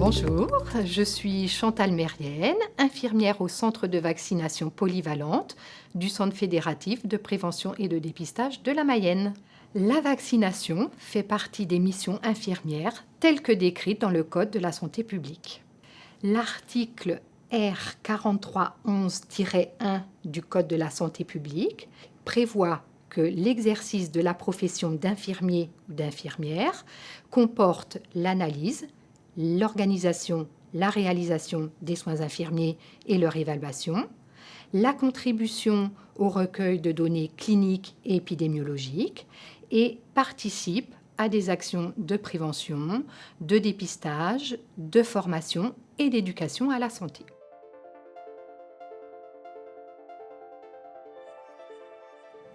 Bonjour, je suis Chantal Mérienne, infirmière au centre de vaccination polyvalente du Centre fédératif de prévention et de dépistage de la Mayenne. La vaccination fait partie des missions infirmières telles que décrites dans le Code de la santé publique. L'article R 4311-1 du Code de la santé publique prévoit que l'exercice de la profession d'infirmier ou d'infirmière comporte l'analyse, l'organisation, la réalisation des soins infirmiers et leur évaluation, la contribution au recueil de données cliniques et épidémiologiques et participe à des actions de prévention, de dépistage, de formation et d'éducation à la santé.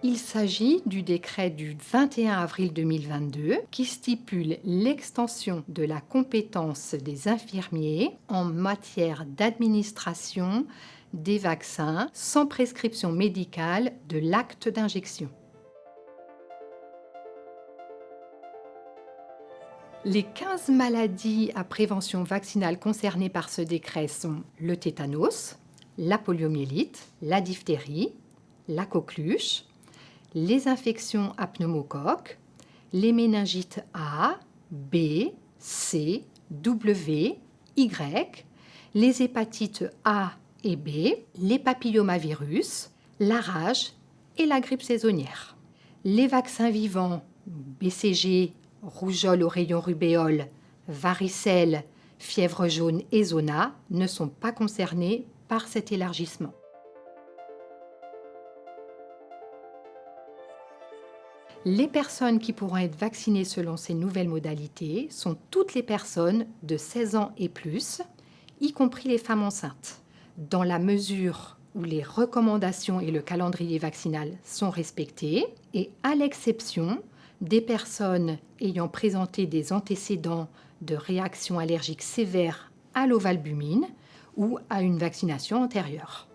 Il s'agit du décret du 21 avril 2022 qui stipule l'extension de la compétence des infirmiers en matière d'administration des vaccins sans prescription médicale de l'acte d'injection. Les 15 maladies à prévention vaccinale concernées par ce décret sont le tétanos, la poliomyélite, la diphtérie, la coqueluche, les infections à pneumocoque, les méningites A, B, C, W, Y, les hépatites A et B, les papillomavirus, la rage et la grippe saisonnière. Les vaccins vivants BCG, rougeole, oreillon, rubéole, varicelle, fièvre jaune et zona ne sont pas concernés par cet élargissement. Les personnes qui pourront être vaccinées selon ces nouvelles modalités sont toutes les personnes de 16 ans et plus, y compris les femmes enceintes, dans la mesure où les recommandations et le calendrier vaccinal sont respectés et à l'exception des personnes ayant présenté des antécédents de réactions allergiques sévères à l'ovalbumine ou à une vaccination antérieure.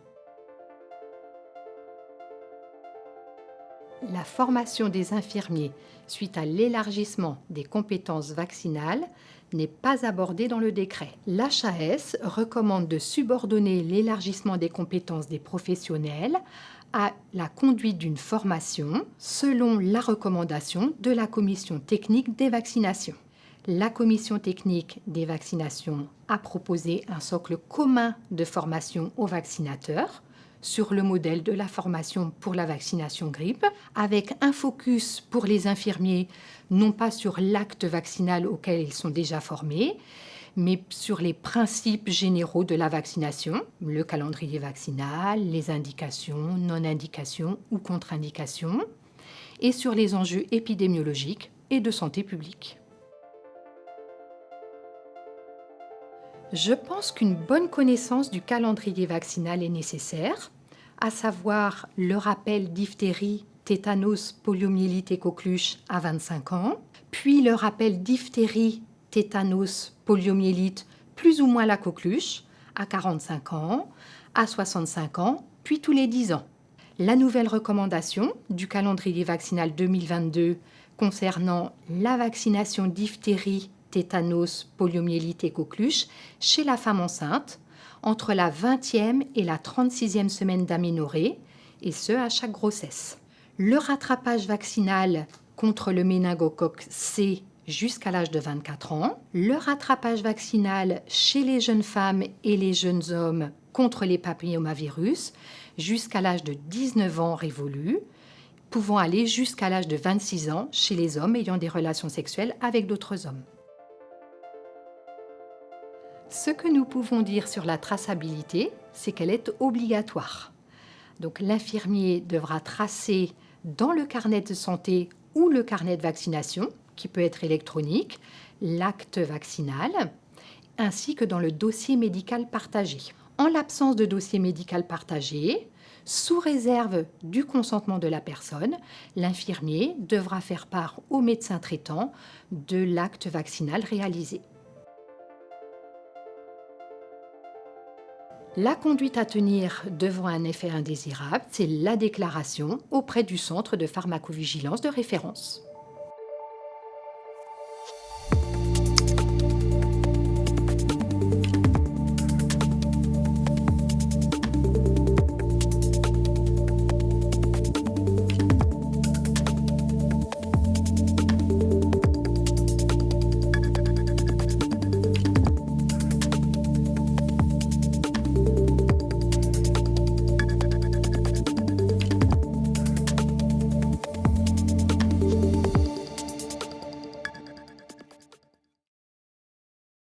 La formation des infirmiers suite à l'élargissement des compétences vaccinales n'est pas abordée dans le décret. L'HAS recommande de subordonner l'élargissement des compétences des professionnels à la conduite d'une formation selon la recommandation de la Commission technique des vaccinations. La Commission technique des vaccinations a proposé un socle commun de formation aux vaccinateurs sur le modèle de la formation pour la vaccination grippe, avec un focus pour les infirmiers, non pas sur l'acte vaccinal auquel ils sont déjà formés, mais sur les principes généraux de la vaccination, le calendrier vaccinal, les indications, non-indications ou contre-indications, et sur les enjeux épidémiologiques et de santé publique. Je pense qu'une bonne connaissance du calendrier vaccinal est nécessaire, à savoir le rappel diphtérie, tétanos, poliomyélite et coqueluche à 25 ans, puis le rappel diphtérie, tétanos, poliomyélite, plus ou moins la coqueluche, à 45 ans, à 65 ans, puis tous les 10 ans. La nouvelle recommandation du calendrier vaccinal 2022 concernant la vaccination diphtérie, tétanos, poliomyélite et coqueluche chez la femme enceinte entre la 20e et la 36e semaine d'aménorrhée, et ce à chaque grossesse. Le rattrapage vaccinal contre le méningocoque C jusqu'à l'âge de 24 ans, le rattrapage vaccinal chez les jeunes femmes et les jeunes hommes contre les papillomavirus jusqu'à l'âge de 19 ans révolu, pouvant aller jusqu'à l'âge de 26 ans chez les hommes ayant des relations sexuelles avec d'autres hommes. Ce que nous pouvons dire sur la traçabilité, c'est qu'elle est obligatoire. Donc l'infirmier devra tracer dans le carnet de santé ou le carnet de vaccination, qui peut être électronique, l'acte vaccinal, ainsi que dans le dossier médical partagé. En l'absence de dossier médical partagé, sous réserve du consentement de la personne, l'infirmier devra faire part au médecin traitant de l'acte vaccinal réalisé. La conduite à tenir devant un effet indésirable, c'est la déclaration auprès du centre de pharmacovigilance de référence.